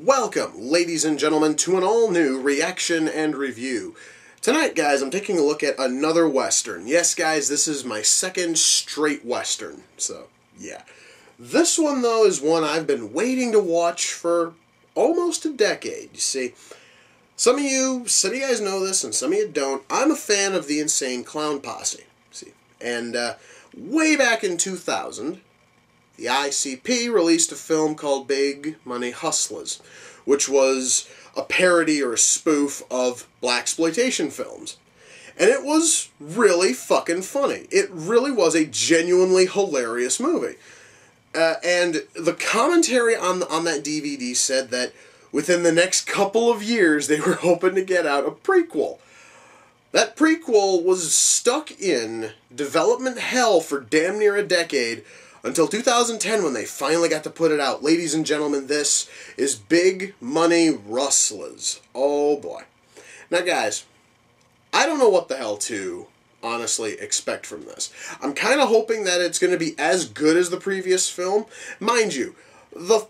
Welcome, ladies and gentlemen, to an all-new reaction and review. Tonight, guys, I'm taking a look at another Western. Yes, guys, this is my second straight Western, so, yeah. This one, though, is one I've been waiting to watch for almost a decade, you see. Some of you guys know this, and some of you don't. I'm a fan of the Insane Clown Posse, see. And, way back in 2000... the ICP released a film called Money Hustlas, which was a parody or a spoof of blaxploitation films. And it was really fucking funny. It really was a genuinely hilarious movie. And the commentary on that DVD said that within the next couple of years they were hoping to get out a prequel. That prequel was stuck in development hell for damn near a decade, until 2010 when they finally got to put it out. Ladies and gentlemen, this is Money Hustlas. Oh boy. Now guys, I don't know what the hell to honestly expect from this. I'm kind of hoping that it's going to be as good as the previous film. Mind you, the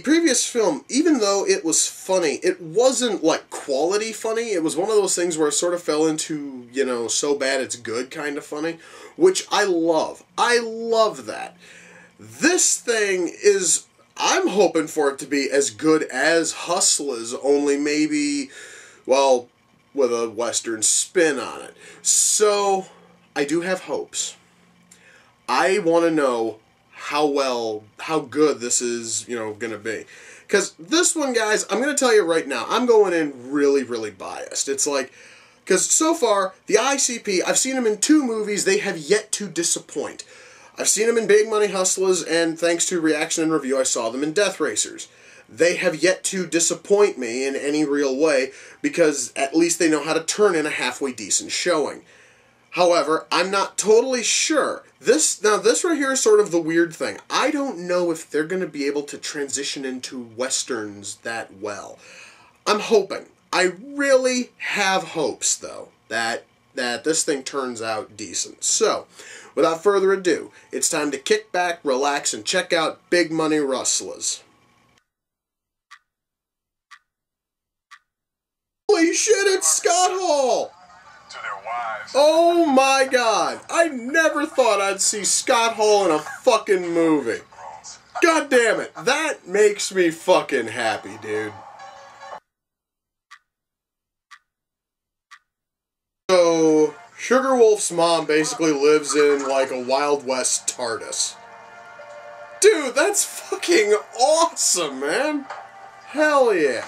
previous film, even though it was funny, it wasn't like quality funny. It was one of those things where it sort of fell into, you know, so bad it's good kind of funny, which I love. I love that. This thing is, I'm hoping for it to be as good as Hustlers, only maybe, well, with a Western spin on it. So, I do have hopes. I want to know how good this is, you know, going to be. Because this one, guys, I'm going to tell you right now, I'm going in really, really biased. It's like, because so far, the ICP, I've seen them in 2 movies, they have yet to disappoint. I've seen them in Money Hustlas, and thanks to reaction and review, I saw them in Death Racers. They have yet to disappoint me in any real way, because at least they know how to turn in a halfway decent showing. However, I'm not totally sure. This right here is sort of the weird thing. I don't know if they're going to be able to transition into Westerns that well. I'm hoping. I really have hopes, though, that this thing turns out decent. So, without further ado, it's time to kick back, relax, and check out Money Hustlas. Holy shit, it's Scott Hall! Oh my god, I never thought I'd see Scott Hall in a fucking movie. God damn it, that makes me fucking happy, dude. So, Sugar Wolf's mom basically lives in, like, a Wild West TARDIS. Dude, that's fucking awesome, man! Hell yeah!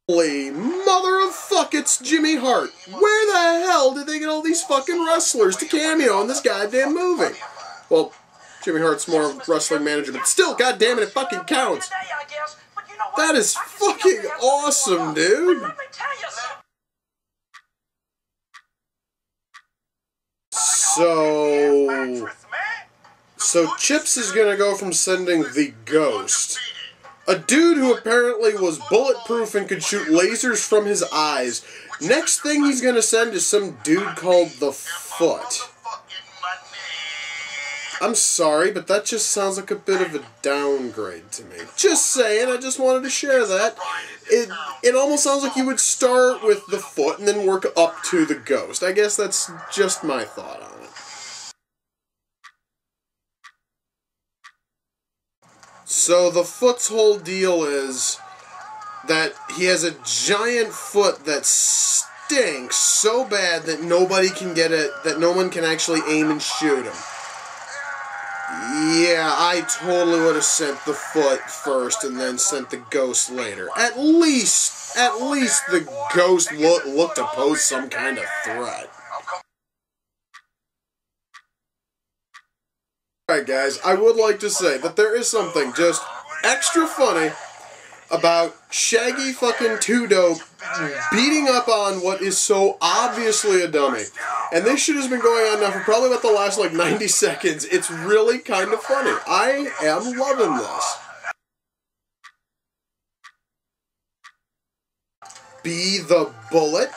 Holy mother of fuck, it's Jimmy Hart! Where the hell did they get all these fucking wrestlers to cameo in this goddamn movie? Well, Jimmy Hart's more of a wrestling manager, but still, goddammit, it fucking counts! That is fucking awesome, dude! So Chips is gonna go from sending the Ghost, a dude who apparently was bulletproof and could shoot lasers from his eyes. Next thing he's gonna send is some dude called the Foot. I'm sorry, but that just sounds like a bit of a downgrade to me. Just saying, I just wanted to share that. It almost sounds like you would start with the Foot and then work up to the Ghost. I guess that's just my thought on it. So the Foot's whole deal is that he has a giant foot that stinks so bad that nobody can get it, that no one can actually aim and shoot him. Yeah, I totally would have sent the Foot first and then sent the Ghost later. At least the Ghost looked to pose some kind of threat. Alright guys, I would like to say that there is something just extra funny about Shaggy fucking Two-Dope beating up on what is so obviously a dummy. And this shit has been going on now for probably about the last, like, 90 seconds. It's really kind of funny. I am loving this. Be the Bullet?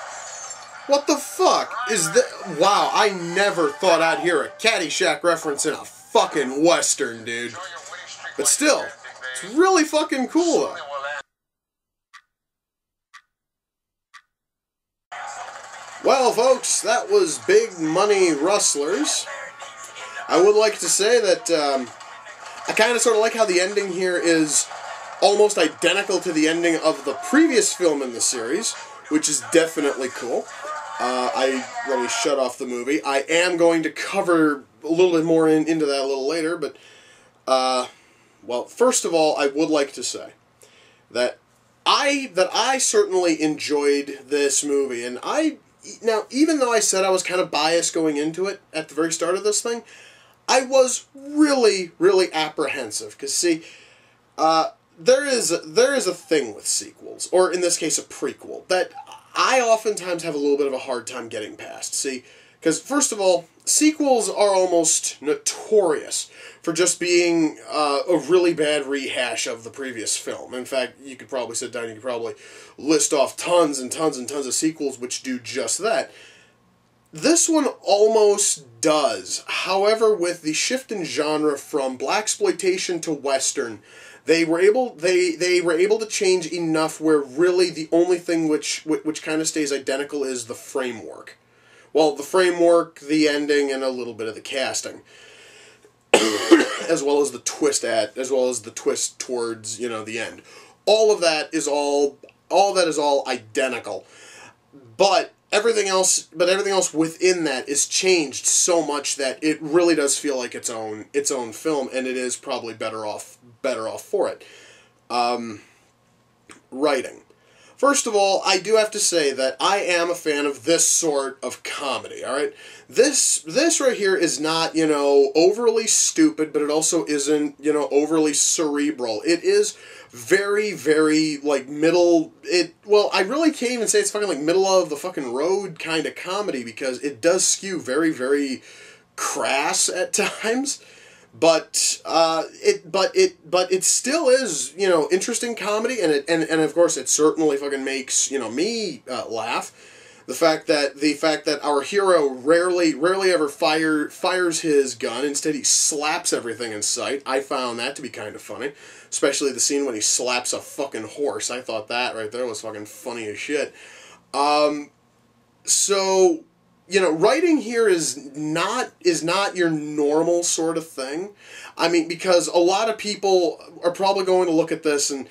What the fuck is this? Wow, I never thought I'd hear a Caddyshack reference in a fucking Western, dude. But still, it's really fucking cool, though. Well, folks, that was Big Money Rustlers. I would like to say that I kind of sort of like how the ending here is almost identical to the ending of the previous film in the series, which is definitely cool. Let me shut off the movie. I am going to cover a little bit more into that a little later, but, well, first of all, I would like to say that I certainly enjoyed this movie, and now, even though I said I was kind of biased going into it at the very start of this thing, I was really, really apprehensive, because, see, there is a thing with sequels, or in this case a prequel, that I oftentimes have a little bit of a hard time getting past. See, because first of all, sequels are almost notorious for just being a really bad rehash of the previous film. In fact, you could probably sit down and you could probably list off tons and tons and tons of sequels which do just that. This one almost does. However, with the shift in genre from blaxploitation to Western, they were able to change enough where really the only thing which kind of stays identical is the framework. Well, the framework, the ending, and a little bit of the casting, as well as the twist towards, you know, the end. All of that is all identical, but everything else within that is changed so much that it really does feel like its own film, and it is probably better off for it. Writing. First of all, I do have to say that I am a fan of this sort of comedy, alright? This right here is not, you know, overly stupid, but it also isn't, you know, overly cerebral. It is very, very, like, well, I really can't even say it's fucking, like, middle of the fucking road kind of comedy, because it does skew very, very crass at times. But it still is, you know, interesting comedy, and of course it certainly fucking makes, you know, me laugh. The fact that our hero rarely ever fires his gun. Instead, he slaps everything in sight. I found that to be kind of funny, especially the scene when he slaps a fucking horse. I thought that right there was fucking funny as shit. So, you know, writing here is not your normal sort of thing. I mean, because a lot of people are probably going to look at this, and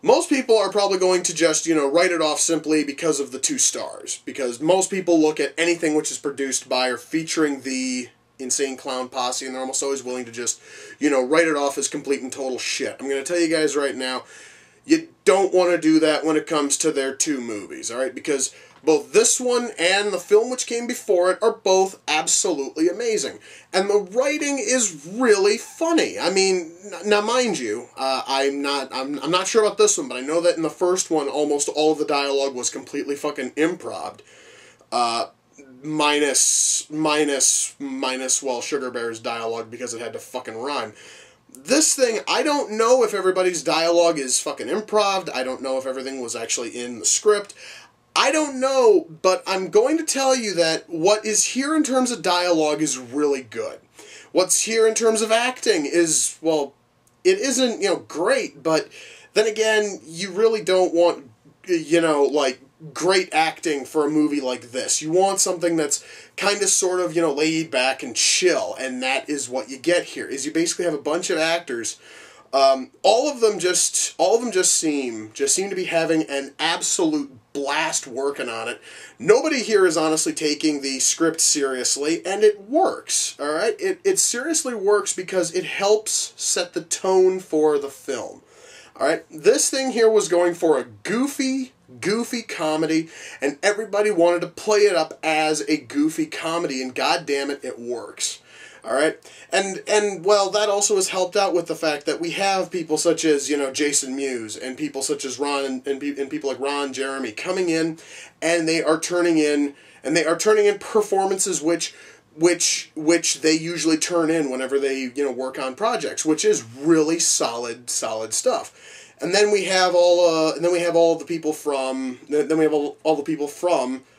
most people are probably going to just, you know, write it off simply because of the 2 stars. Because most people look at anything which is produced by or featuring the Insane Clown Posse, and they're almost always willing to just, you know, write it off as complete and total shit. I'm going to tell you guys right now, you don't want to do that when it comes to their 2 movies, alright? Because both this one and the film which came before it are both absolutely amazing. And the writing is really funny. I mean, now mind you, I'm not sure about this one, but I know that in the first one, almost all of the dialogue was completely fucking improv. Minus, well, Sugar Bear's dialogue because it had to fucking rhyme. This thing, I don't know if everybody's dialogue is fucking improv. I don't know if everything was actually in the script. I don't know, but I'm going to tell you that what is here in terms of dialogue is really good. What's here in terms of acting is, well, it isn't, you know, great, but then again, you really don't want, you know, like, great acting for a movie like this. You want something that's kind of sort of, you know, laid back and chill, and that is what you get here, is you basically have a bunch of actors. All of them just seem to be having an absolute blast working on it. Nobody here is honestly taking the script seriously, and it works, alright? It seriously works because it helps set the tone for the film. Alright? This thing here was going for a goofy comedy, and everybody wanted to play it up as a goofy comedy, and goddamn it works. Alright? And well, that also is helped out with the fact that we have people such as, you know, Jason Mewes, and people such as Ron, and people like Ron Jeremy coming in, and they are turning in performances which they usually turn in whenever they, you know, work on projects, which is really solid stuff. And then we have all the people from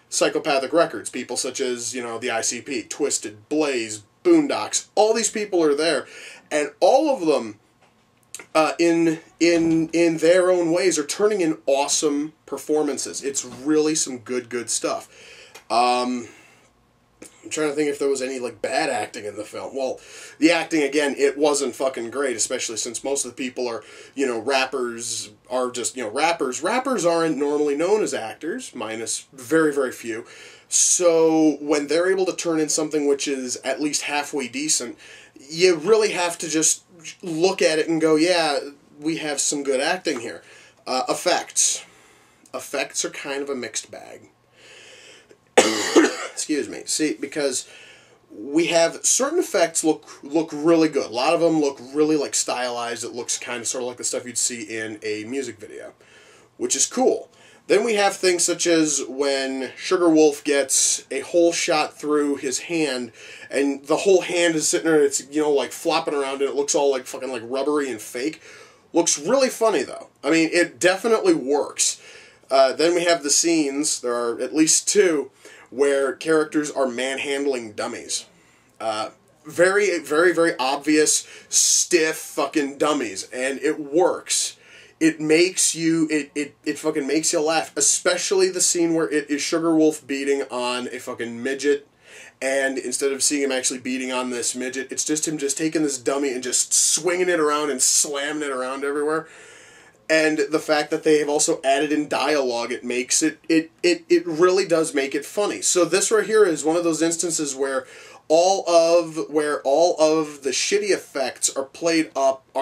Psychopathic Records, people such as, you know, the ICP, Twisted, Blaze, Boondocks, all these people are there, and all of them in their own ways, are turning in awesome performances. It's really some good stuff. I'm trying to think if there was any, like, bad acting in the film. Well, the acting, again, it wasn't fucking great, especially since most of the people are, you know, rappers are just, you know, rappers. Rappers aren't normally known as actors, minus very few. So when they're able to turn in something which is at least halfway decent, you really have to just look at it and go, yeah, we have some good acting here. Effects. Effects are kind of a mixed bag. Excuse me. See, because we have certain effects look really good. A lot of them look really, like, stylized. It looks kind of sort of like the stuff you'd see in a music video, which is cool. Then we have things such as when Sugar Wolf gets a hole shot through his hand, and the whole hand is sitting there, and it's, you know, like, flopping around, and it looks all, like, fucking, like, rubbery and fake. Looks really funny, though. I mean, it definitely works. Then we have the scenes, there are at least two, where characters are manhandling dummies. Very obvious, stiff fucking dummies, and it works. It makes you, it fucking makes you laugh, especially the scene where it is Sugar Wolf beating on a fucking midget, and instead of seeing him actually beating on this midget, it's just him just taking this dummy and just swinging it around and slamming it around everywhere. And the fact that they have also added in dialogue, it makes it really does make it funny. So this right here is one of those instances where all of the shitty effects are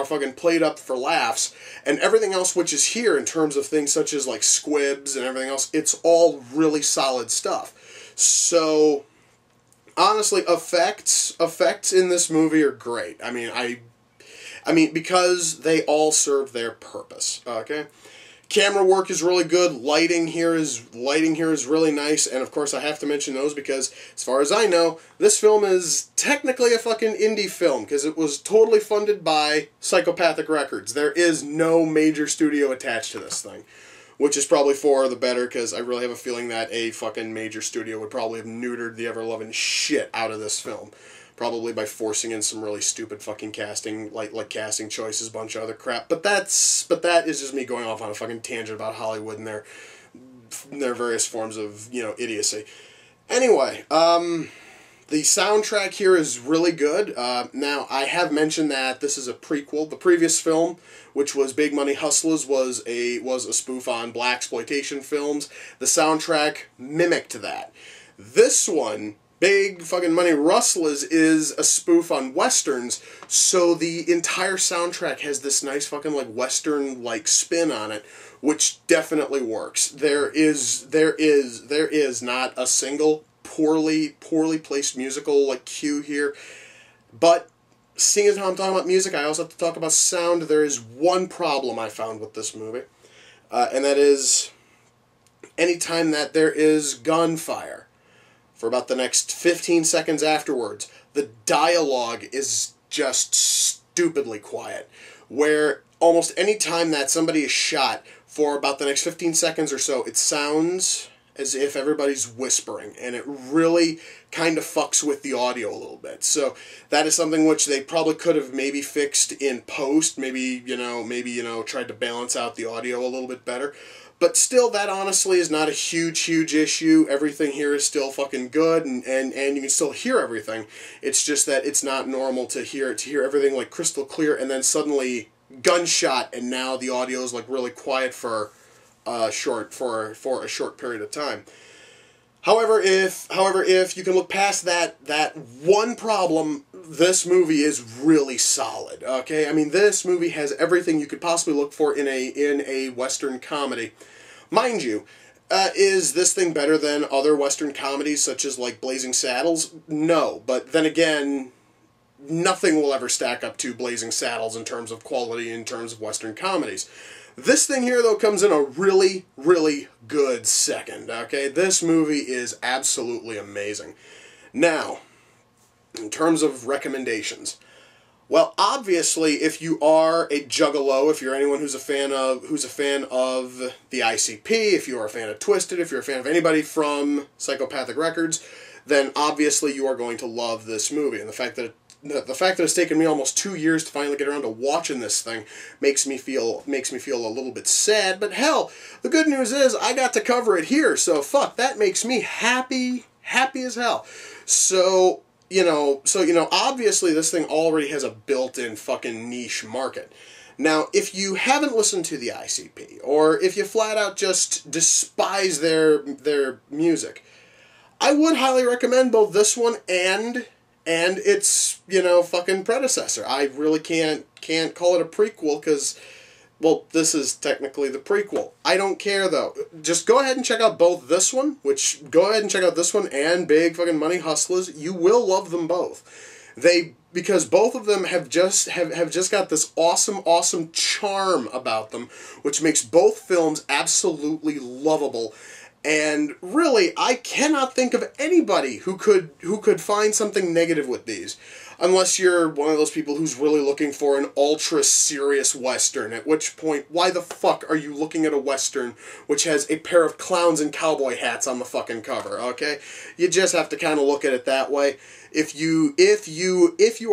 fucking played up for laughs, and everything else which is here in terms of things such as, like, squibs and everything else, it's all really solid stuff. So honestly, effects in this movie are great. I mean, because they all serve their purpose, okay? Camera work is really good. Lighting here is really nice, and of course I have to mention those because, as far as I know, this film is technically a fucking indie film because it was totally funded by Psychopathic Records. There is no major studio attached to this thing, which is probably for the better because I really have a feeling that a fucking major studio would probably have neutered the ever-loving shit out of this film. Probably by forcing in some really stupid fucking casting, like casting choices, a bunch of other crap. But that is just me going off on a fucking tangent about Hollywood and their various forms of, you know, idiocy. Anyway, the soundtrack here is really good. Now, I have mentioned that this is a prequel. The previous film, which was Big Money Hustlas, was a spoof on blaxploitation films. The soundtrack mimicked that. This one, Big fucking Money Rustlas, is a spoof on westerns, so the entire soundtrack has this nice fucking, like, western-like spin on it, which definitely works. There is not a single poorly placed musical, like, cue here, but seeing as how I'm talking about music, I also have to talk about sound. There is one problem I found with this movie, and that is anytime that there is gunfire, for about the next 15 seconds afterwards, the dialogue is just stupidly quiet. Where almost any time that somebody is shot, for about the next 15 seconds or so, it sounds as if everybody's whispering, and it really kind of fucks with the audio a little bit. So that is something which they probably could have maybe fixed in post, maybe tried to balance out the audio a little bit better. But still, that honestly is not a huge issue. Everything here is still fucking good, and you can still hear everything. It's just that it's not normal to hear everything, like, crystal clear, and then suddenly gunshot, and now the audio is, like, really quiet for a short period of time. However, if you can look past that one problem, this movie is really solid. Okay, I mean, this movie has everything you could possibly look for in a western comedy. Mind you, is this thing better than other western comedies such as, like, Blazing Saddles? No, but then again, nothing will ever stack up to Blazing Saddles in terms of quality, in terms of western comedies. This thing here, though, comes in a really good second, okay? This movie is absolutely amazing. Now, in terms of recommendations, well, obviously, if you are a juggalo, if you're anyone who's a fan of the ICP, if you are a fan of Twisted, if you're a fan of anybody from Psychopathic Records, then obviously you are going to love this movie. And the fact that it's taken me almost 2 years to finally get around to watching this thing makes me feel a little bit sad. But hell, the good news is I got to cover it here, so fuck, that makes me happy as hell. So obviously this thing already has a built-in fucking niche market. Now, if you haven't listened to the ICP, or if you flat out just despise their music, I would highly recommend both this one and its, fucking predecessor. I really can't call it a prequel because, well, this is technically the prequel. I don't care, though. Just go ahead and check out both this one, and Big fucking Money Hustlas. You will love them both. Because both of them have just got this awesome charm about them, which makes both films absolutely lovable. And really, I cannot think of anybody who could find something negative with these. Unless you're one of those people who's really looking for an ultra-serious Western, at which point, why the fuck are you looking at a Western which has a pair of clowns and cowboy hats on the fucking cover, okay? You just have to kind of look at it that way. If you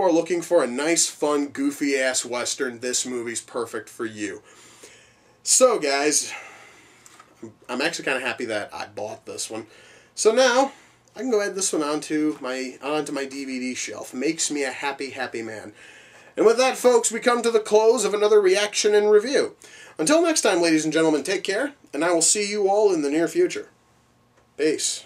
are looking for a nice, fun, goofy-ass Western, this movie's perfect for you. So, guys, I'm actually kind of happy that I bought this one. So now, I can go add this one onto my DVD shelf. Makes me a happy man. And with that, folks, we come to the close of another reaction and review. Until next time, ladies and gentlemen, take care, and I will see you all in the near future. Peace.